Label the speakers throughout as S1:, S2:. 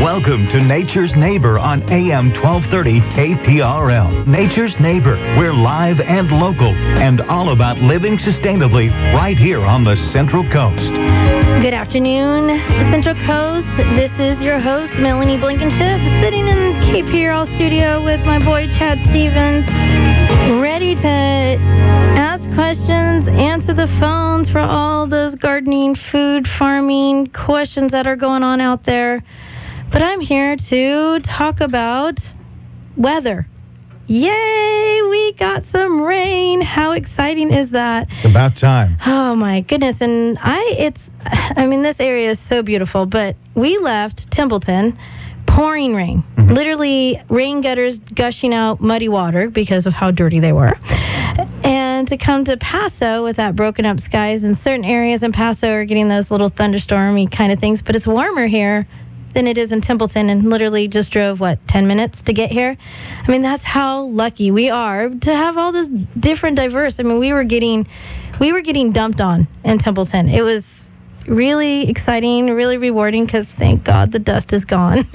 S1: Welcome to Nature's Neighbor on AM 1230 KPRL. Nature's Neighbor. We're live and local and all about living sustainably right here on the Central Coast.
S2: Good afternoon, Central Coast. This is your host, Melanie Blankenship, sitting in KPRL studio with my boy, Chad Stevens, ready to ask questions, answer the phones for all those gardening, food, farming questions that are going on out there. But I'm here to talk about weather. Yay, we got some rain. How exciting is that?
S1: It's about time.
S2: Oh my goodness. And this area is so beautiful, but we left Templeton pouring rain. Mm-hmm. Literally rain gutters gushing out muddy water because of how dirty they were. And to come to Paso with that broken up skies, and certain areas in Paso are getting those little thunderstormy kind of things, but it's warmer here than it is in Templeton, and literally just drove 10 minutes to get here. I mean, that's how lucky we are to have all this different diverse. I mean, we were getting dumped on in Templeton. It was really exciting, really rewarding, because thank God the dust is gone.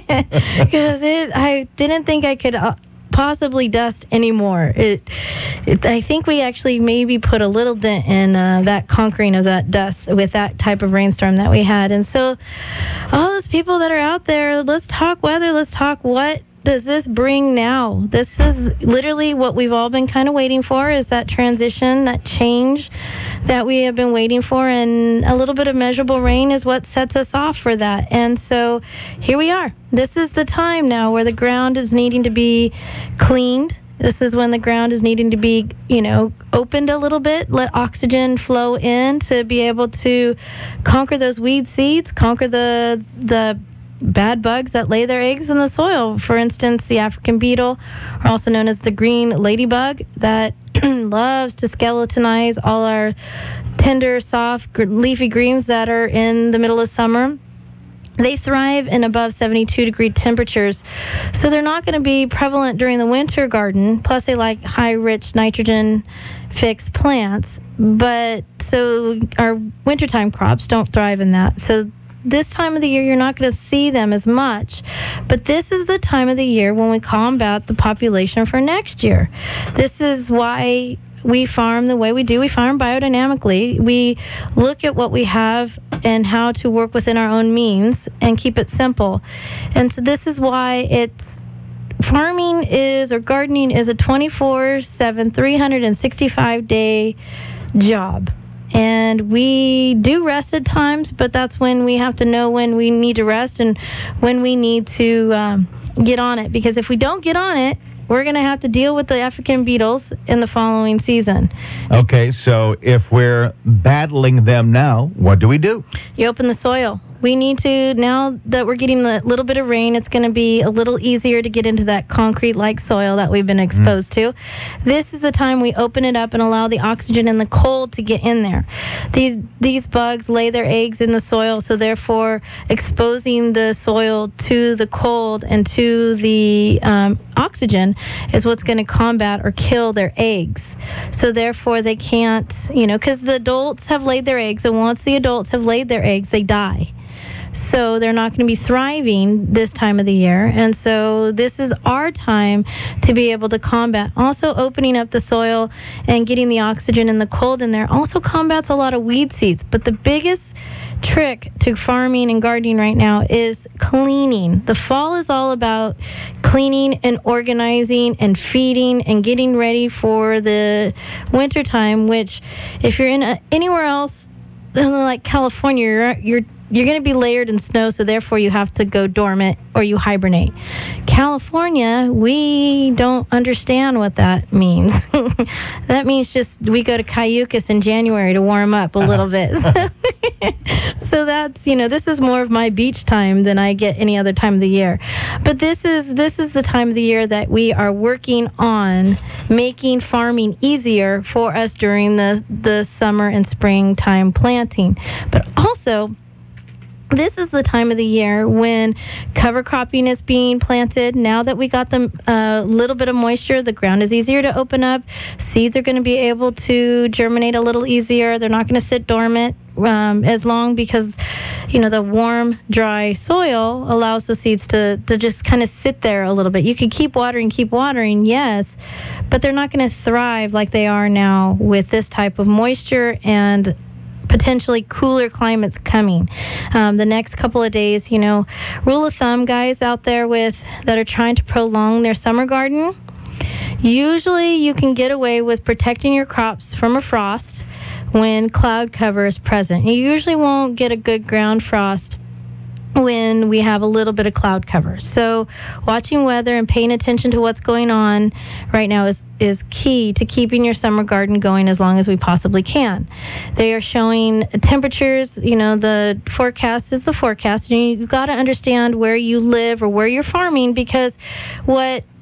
S2: Because I didn't think I could possibly dust anymore. I think we actually maybe put a little dent in that conquering of that dust with that type of rainstorm that we had. And so all those people that are out there, let's talk weather, let's talk what does this bring now. This is literally what we've all been kind of waiting for, is that transition, that change that we have been waiting for, and a little bit of measurable rain is what sets us off for that. And so here we are. This is the time now where the ground is needing to be cleaned. This is when the ground is needing to be, opened a little bit, let oxygen flow in to be able to conquer those weed seeds, conquer the bad bugs that lay their eggs in the soil. For instance, the African beetle, also known as the green ladybug, that loves to skeletonize all our tender, soft, leafy greens that are in the middle of summer. They thrive in above 72-degree temperatures, so they're not going to be prevalent during the winter garden. Plus, they like high, rich, nitrogen-fixed plants. But so our wintertime crops don't thrive in that. So this time of the year, you're not going to see them as much. But this is the time of the year when we combat the population for next year. This is why we farm the way we do. We farm biodynamically. We look at what we have and how to work within our own means and keep it simple. And so this is why gardening is a 24/7, 365-day job. And we do rest at times, but that's when we have to know when we need to rest and when we need to get on it. Because if we don't get on it, we're going to have to deal with the African beetles in the following season. Okay, so if we're battling them now, what do we do? You open the soil. We need to, now that we're getting a little bit of rain, it's going to be a little easier to get into that concrete-like soil that we've been exposed to. This is the time we open it up and allow the oxygen and the cold to get in there. These bugs lay their eggs in the soil, so therefore exposing the soil to the cold and to the oxygen is what's going to combat or kill their eggs. So therefore they can't, because the adults have laid their eggs, and once the adults have laid their eggs, they die. So they're not going to be thriving this time of the year. And so this is our time to be able to combat. Also, opening up the soil and getting the oxygen and the cold in there also combats a lot of weed seeds. But the biggest trick to farming and gardening right now is cleaning. The fall is all about cleaning and organizing and feeding and getting ready for the winter time, which if you're in anywhere else like California, you're going to be layered in snow, so therefore you have to go dormant or you hibernate. California, we don't understand what that means. That means just we go to Cayucas in January to warm up a little bit. So that's, this is more of my beach time than I get any other time of the year. But this is the time of the year that we are working on making farming easier for us during the summer and springtime planting. But also, this is the time of the year when cover cropping is being planted. Now that we got the little bit of moisture, the ground is easier to open up. Seeds are going to be able to germinate a little easier. They're not going to sit dormant as long, because the warm, dry soil allows the seeds to just kind of sit there a little bit. You can keep watering, yes, but they're not going to thrive like they are now with this type of moisture and potentially cooler climates coming. The next couple of days, rule of thumb, guys out there that are trying to prolong their summer garden, usually you can get away with protecting your crops from a frost when cloud cover is present. You usually won't get a good ground frost when we have a little bit of cloud cover. So watching weather and paying attention to what's going on right now is key to keeping your summer garden going as long as we possibly can. They are showing temperatures, the forecast is the forecast. And you've got to understand where you live or where you're farming, because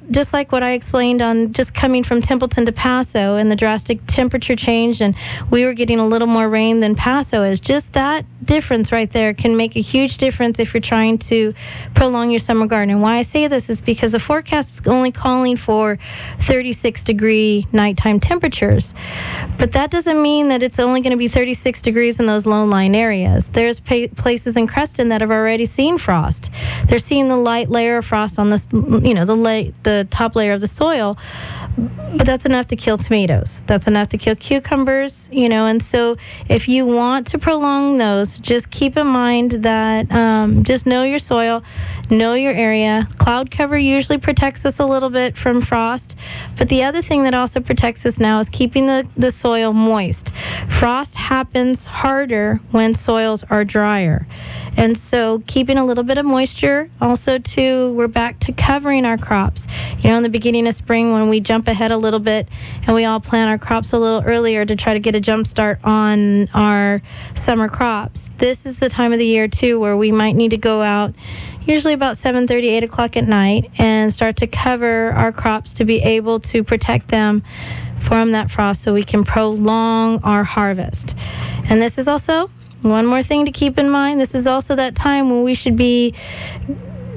S2: just like what I explained on just coming from Templeton to Paso and the drastic temperature change, and we were getting a little more rain than Paso is, just that difference right there can make a huge difference if you're trying to prolong your summer garden. And why I say this is because the forecast is only calling for 36-degree nighttime temperatures. But that doesn't mean that it's only going to be 36 degrees in those low-lying areas. There's places in Creston that have already seen frost. They're seeing the light layer of frost on the top layer of the soil, but that's enough to kill tomatoes. That's enough to kill cucumbers, and so if you want to prolong those, just keep in mind that just know your soil, know your area. Cloud cover usually protects us a little bit from frost, but the other thing that also protects us now is keeping the soil moist. Frost happens harder when soils are drier. And so keeping a little bit of moisture. Also, too, we're back to covering our crops. In the beginning of spring, when we jump ahead a little bit and we all plant our crops a little earlier to try to get a jump start on our summer crops. This is the time of the year, too, where we might need to go out usually about 7:30, 8 o'clock at night and start to cover our crops to be able to protect them from that frost so we can prolong our harvest. And this is also one more thing to keep in mind. This is also that time when we should be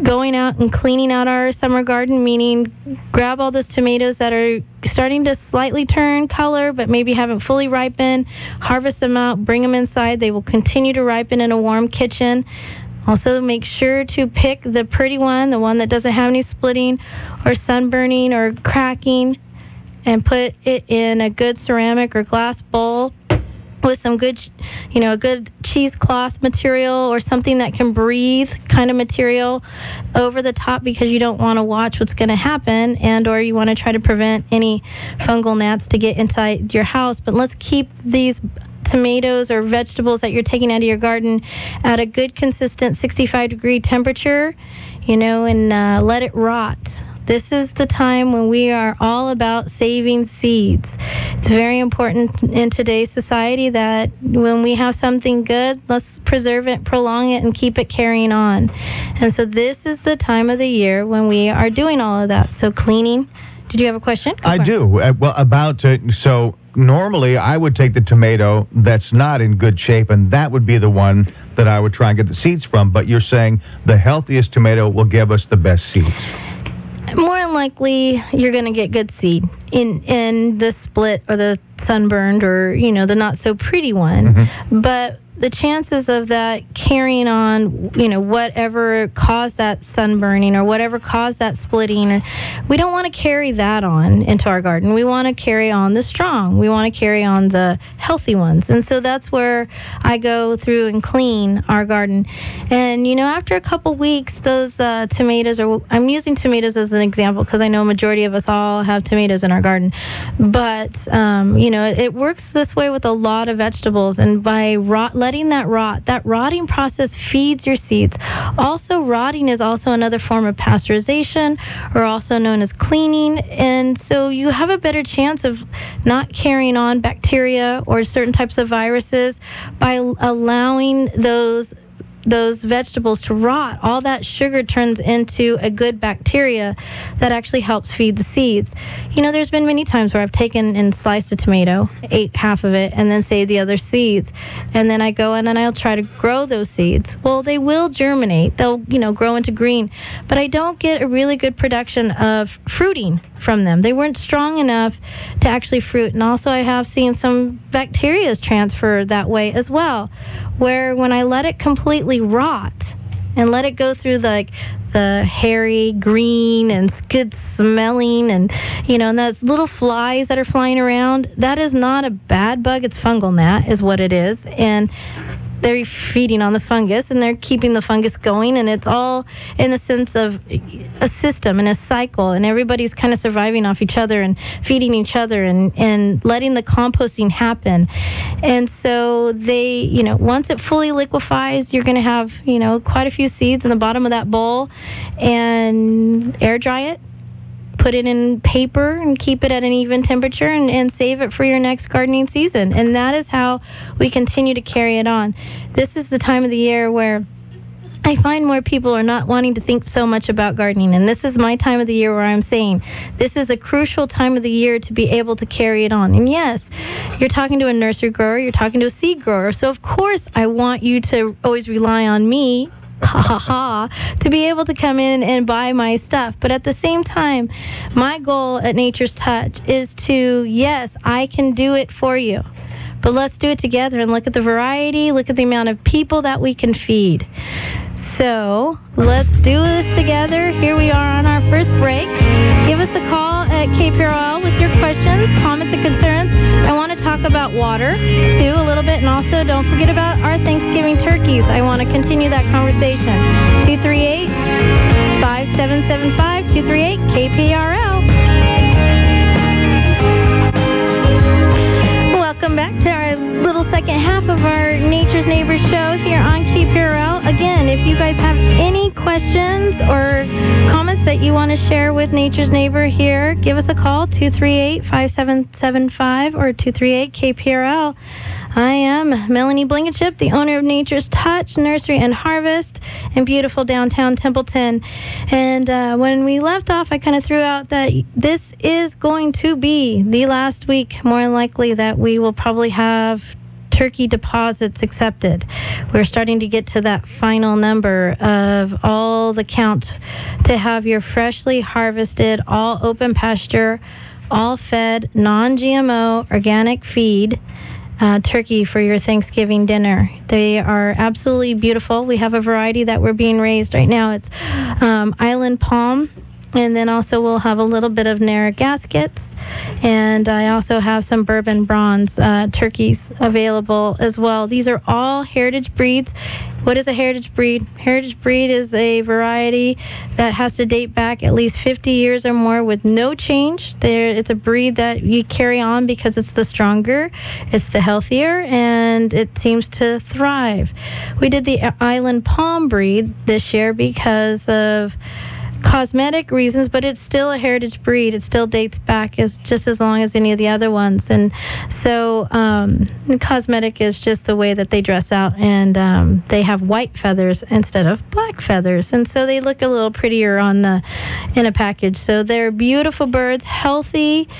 S2: going out and cleaning out our summer garden, meaning grab all those tomatoes that are starting to slightly turn color but maybe haven't fully ripened, harvest them out, bring them inside. They will continue to ripen in a warm kitchen. Also, make sure to pick the pretty one, the one that doesn't have any splitting or sunburning or cracking, and put it in a good ceramic or glass bowl with some good, a good cheesecloth material or something that can breathe kind of material over the top, because you don't want to watch what's going to happen, and or you want to try to prevent any fungal gnats to get inside your house. But let's keep these tomatoes or vegetables that you're taking out of your garden at a good consistent 65-degree temperature, and let it rot. This is the time when we are all about saving seeds. It's very important in today's society that when we have something good, let's preserve it, prolong it, and keep it carrying on. And so this is the time of the year when we are doing all of that. So cleaning. Did you have a question?
S1: I do. So normally I would take the tomato that's not in good shape, and that would be the one that I would try and get the seeds from. But you're saying the healthiest tomato will give us the best seeds.
S2: More than likely, you're going to get good seed in the split or the sunburned or, the not so pretty one. Mm-hmm. But the chances of that carrying on, whatever caused that sunburning or whatever caused that splitting, we don't want to carry that on into our garden. We want to carry on the strong. We want to carry on the healthy ones. And so that's where I go through and clean our garden. And, after a couple weeks, those tomatoes I'm using tomatoes as an example because I know a majority of us all have tomatoes in our garden. But, it works this way with a lot of vegetables. And by letting that rotting process feeds your seeds. Also, rotting is also another form of pasteurization, or also known as cleaning. And so you have a better chance of not carrying on bacteria or certain types of viruses by allowing those vegetables to rot. All that sugar turns into a good bacteria that actually helps feed the seeds. There's been many times where I've taken and sliced a tomato, ate half of it, and then saved the other seeds. And then I go in and I'll try to grow those seeds. Well, they will germinate. They'll, grow into green. But I don't get a really good production of fruiting from them. They weren't strong enough to actually fruit. And also I have seen some bacteria transfer that way as well, where when I let it completely completely rot and let it go through the hairy green and good smelling and and those little flies that are flying around, that is not a bad bug. It's fungal gnat is what it is, and they're feeding on the fungus and they're keeping the fungus going, and it's all in the sense of a system and a cycle, and everybody's kind of surviving off each other and feeding each other and letting the composting happen. And so they, once it fully liquefies, you're going to have, quite a few seeds in the bottom of that bowl, and air dry it. Put it in paper and keep it at an even temperature and save it for your next gardening season. And that is how we continue to carry it on. This is the time of the year where I find more people are not wanting to think so much about gardening. And this is my time of the year where I'm saying this is a crucial time of the year to be able to carry it on. And yes, you're talking to a nursery grower, you're talking to a seed grower. So of course I want you to always rely on me, to be able to come in and buy my stuff. But at the same time, my goal at Nature's Touch is to, yes, I can do it for you, but let's do it together and look at the variety, look at the amount of people that we can feed. So let's do this together. Here we are on our first break. Give us a call at KPRL with your questions, comments, and concerns. I want to talk about water, too, a little bit. And also, don't forget about our Thanksgiving turkeys. I want to continue that conversation. 238-5775, 238-KPRL. Welcome back to our little second half of our Nature's Neighbors show here on KPRL. Again, if you guys have any questions or comments that you want to share with Nature's Neighbor here, give us a call, 238-5775 or 238-KPRL. I am Melanie Blankenship, the owner of Nature's Touch Nursery and Harvest in beautiful downtown Templeton. And when we left off, I kind of threw out that this is going to be the last week, more likely, that we will probably have turkey deposits accepted. We're starting to get to that final number of all the count to have your freshly harvested, all open pasture, all fed, non-GMO, organic feed turkey for your Thanksgiving dinner. They are absolutely beautiful. We have a variety that we're being raised right now. It's Island Palm, and then also we'll have a little bit of Narragansets. And I also have some Bourbon Bronze turkeys available as well. These are all heritage breeds. What is a heritage breed? Heritage breed is a variety that has to date back at least 50 years or more with no change. It's a breed that you carry on because it's the stronger, it's the healthier, and it seems to thrive. We did the Island Palm breed this year because of cosmetic reasons, but it's still a heritage breed. It still dates back just as long as any of the other ones. And so cosmetic is just the way that they dress out, and they have white feathers instead of black feathers, and so they look a little prettier in a package. So they're beautiful birds, healthy.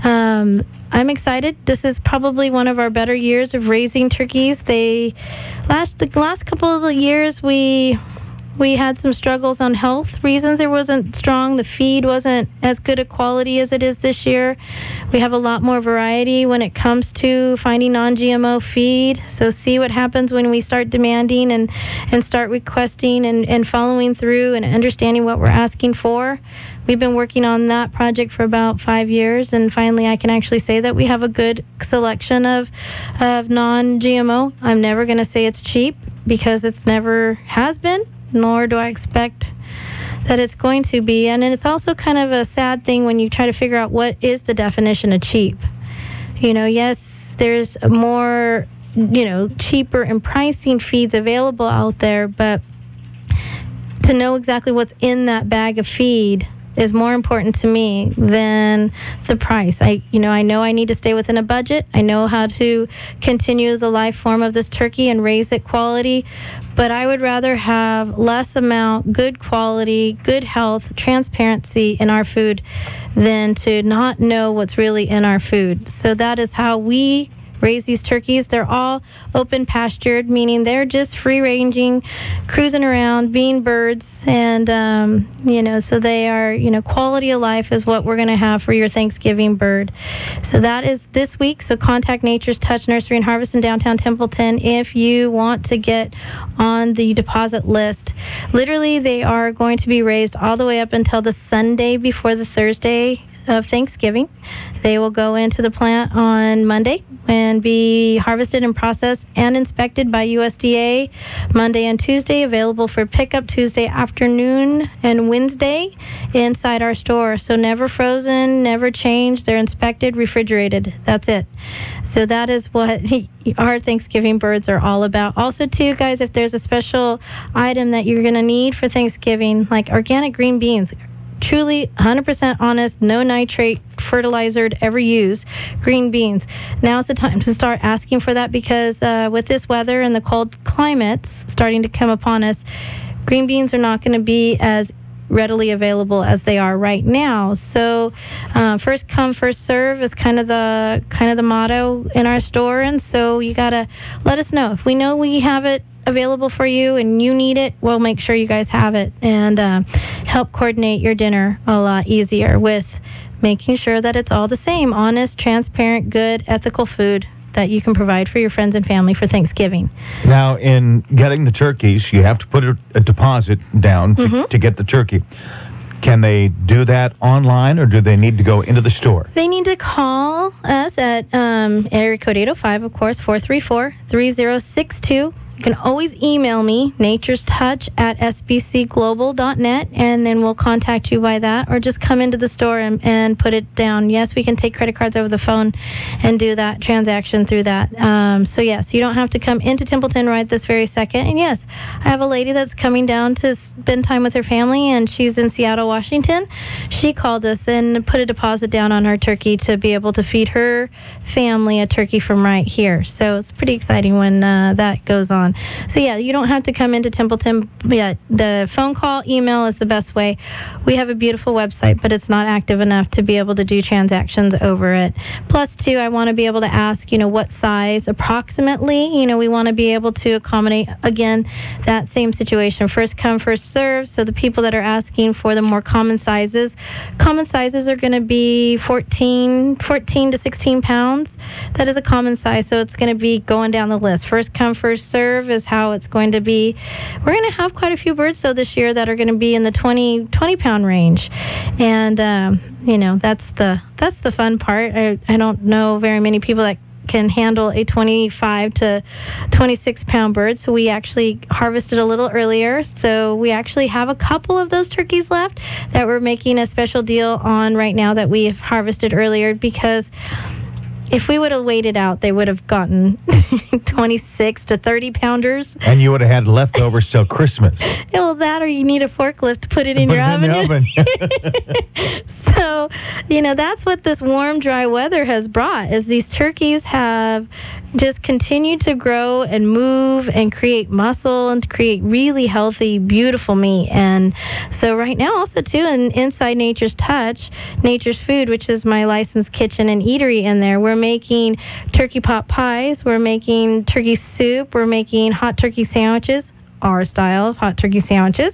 S2: I'm excited. This is probably one of our better years of raising turkeys. The last couple of years we had some struggles on health reasons. It wasn't strong. The feed wasn't as good a quality as it is this year. We have a lot more variety when it comes to finding non-GMO feed. So see what happens when we start demanding and start requesting and following through and understanding what we're asking for. We've been working on that project for about 5 years, and finally I can actually say that we have a good selection of non-GMO. I'm never going to say it's cheap because it's never has been, nor do I expect that it's going to be. And it's also kind of a sad thing when you try to figure out what is the definition of cheap. Yes, there's more, cheaper and pricing feeds available out there, but to know exactly what's in that bag of feed is more important to me than the price. I know I need to stay within a budget. I know how to continue the life form of this turkey and raise it quality, but I would rather have less amount, good quality, good health, transparency in our food than to not know what's really in our food. So that is how we raise these turkeys. They're all open pastured, meaning they're just free ranging, cruising around, being birds, and so they are, quality of life is what we're going to have for your Thanksgiving bird. So that is this week. So contact Nature's Touch Nursery and Harvest in downtown Templeton if you want to get on the deposit list. Literally, they are going to be raised all the way up until the Sunday before the Thursday of Thanksgiving. They will go into the plant on Monday and be harvested and processed and inspected by USDA Monday and Tuesday, available for pickup Tuesday afternoon and Wednesday inside our store. So never frozen, never changed. They're inspected, refrigerated. That's it. So that is what our Thanksgiving birds are all about. Also, too, guys, if there's a special item that you're going to need for Thanksgiving, like organic green beans, truly 100% honest, no nitrate fertilizer ever used green beans. Now's the time to start asking for that, because with this weather and the cold climates starting to come upon us, green beans are not going to be as readily available as they are right now. So first come, first serve is kind of the motto in our store, and so you gotta let us know. If we know we have it available for you and you need it, we'll make sure you guys have it and help coordinate your dinner a lot easier with making sure that it's all the same, honest, transparent, good, ethical food that you can provide for your friends and family for Thanksgiving.
S1: Now, in getting the turkeys, you have to put a deposit down to get the turkey. Can they do that online, or do they need to go into the store?
S2: They need to call us at area code 805, of course, 434-3062. You can always email me, naturestouch@sbcglobal.net, and then we'll contact you by that, or just come into the store and put it down. Yes, we can take credit cards over the phone and do that transaction through that. So yes, you don't have to come into Templeton right this very second. And yes, I have a lady that's coming down to spend time with her family, and she's in Seattle, Washington. She called us and put a deposit down on her turkey to be able to feed her family a turkey from right here. So it's pretty exciting when that goes on. So yeah, you don't have to come into Templeton yet. The phone call, email is the best way. We have a beautiful website, but it's not active enough to be able to do transactions over it. Plus, too, I want to be able to ask, what size approximately. We want to be able to accommodate, again, that same situation. First come, first serve. So the people that are asking for the more common sizes are going to be 14 to 16 pounds. That is a common size, so it's going to be going down the list. First come, first serve is how it's going to be. We're going to have quite a few birds, though, this year that are going to be in the 20 pound range. And, that's the fun part. I don't know very many people that can handle a 25 to 26 pound bird, so we actually harvested a little earlier. So we actually have a couple of those turkeys left that we're making a special deal on right now that we have harvested earlier, because if we would have waited out, they would have gotten 26 to 30 pounders.
S1: And you would have had leftovers till Christmas.
S2: Well, that, or you need a forklift to put it in your oven. So, that's what this warm, dry weather has brought, is these turkeys have just continued to grow and move and create muscle and create really healthy, beautiful meat. And so right now also, too, inside Nature's Touch, Nature's Food, which is my licensed kitchen and eatery in there, we're making turkey pot pies, we're making turkey soup, we're making hot turkey sandwiches, our style of hot turkey sandwiches.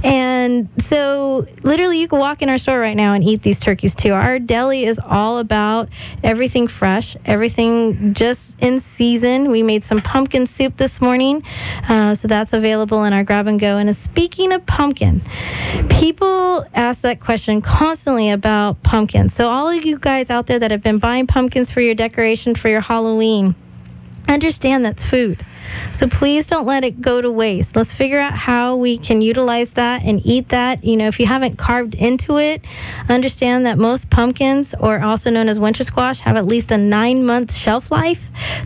S2: And so literally you can walk in our store right now and eat these turkeys too. Our deli is all about everything fresh, everything just in season. We made some pumpkin soup this morning, so that's available in our grab and go. And speaking of pumpkin, people ask that question constantly about pumpkins. So all of you guys out there that have been buying pumpkins for your decoration for your Halloween, understand that's food. So please don't let it go to waste. Let's figure out how we can utilize that and eat that. If you haven't carved into it, understand that most pumpkins, or also known as winter squash, have at least a 9-month shelf life.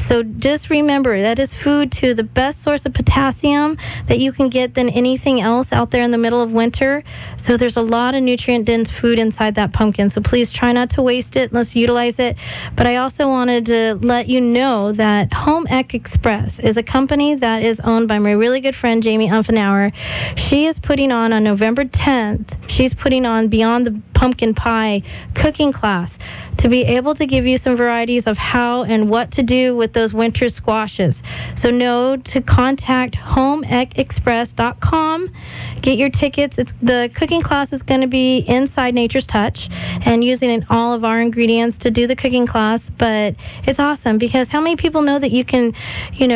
S2: So just remember, that is food too. The best source of potassium that you can get than anything else out there in the middle of winter. So there's a lot of nutrient-dense food inside that pumpkin. So please try not to waste it. Let's utilize it. But I also wanted to let you know that Home Ec Express is a company that is owned by my really good friend Jamie Umfenauer. She is putting on November 10th, she's putting on Beyond pumpkin pie cooking class to be able to give you some varieties of how and what to do with those winter squashes. So know to contact homeecexpress.com. Get your tickets. The cooking class is going to be inside Nature's Touch and using all of our ingredients to do the cooking class. But it's awesome because how many people know that you can,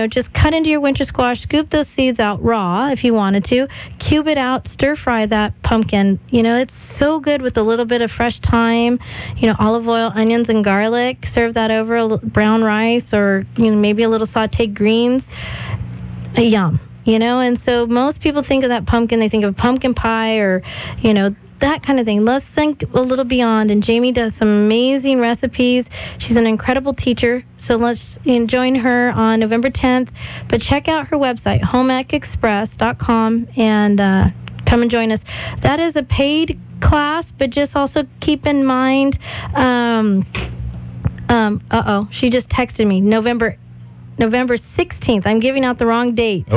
S2: just cut into your winter squash, scoop those seeds out raw if you wanted to, cube it out, stir fry that pumpkin. It's so good with a little bit of fresh thyme, olive oil, onions, and garlic. Serve that over brown rice or maybe a little sauteed greens. Yum. And so most people think of that pumpkin, they think of pumpkin pie or, that kind of thing. Let's think a little beyond. And Jamie does some amazing recipes. She's an incredible teacher. So let's join her on November 10th. But check out her website, homeecexpress.com, and come and join us. That is a paid class, but just also keep in mind, she just texted me, November 16th. I'm giving out the wrong date.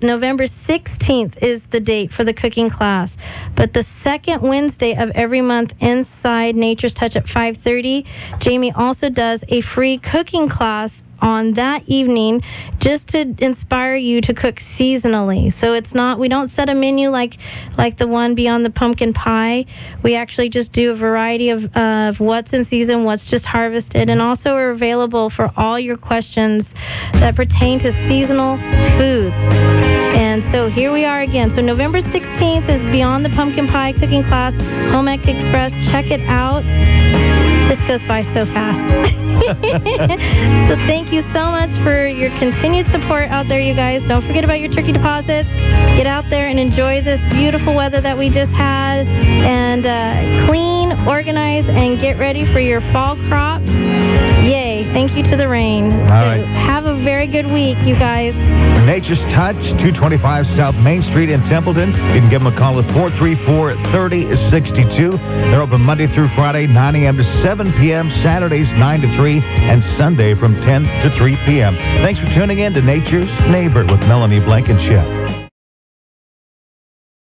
S2: November 16th is the date for the cooking class. But the second Wednesday of every month inside Nature's Touch at 5:30, Jamie also does a free cooking class on that evening just to inspire you to cook seasonally. So we don't set a menu like the one Beyond the Pumpkin Pie. We actually just do a variety of what's in season, what's just harvested, and also we're available for all your questions that pertain to seasonal foods. And so here we are again. So November 16th is Beyond the Pumpkin Pie cooking class, Home Ec Express. Check it out. This goes by so fast. So thank you so much for your continued support out there, you guys. Don't forget about your turkey deposits. Get out there and enjoy this beautiful weather that we just had. And clean, organize, and get ready for your fall crops. Yay. Thank you to the rain.
S1: All right.
S2: Have a very good week, you guys.
S1: Nature's Touch, 225 South Main Street in Templeton. You can give them a call at 434-3062. They're open Monday through Friday, 9 a.m. to 7 p.m., Saturdays 9 to 3, and Sunday from 10 to 3 p.m. Thanks for tuning in to Nature's Neighbor with Melanie Blankenship.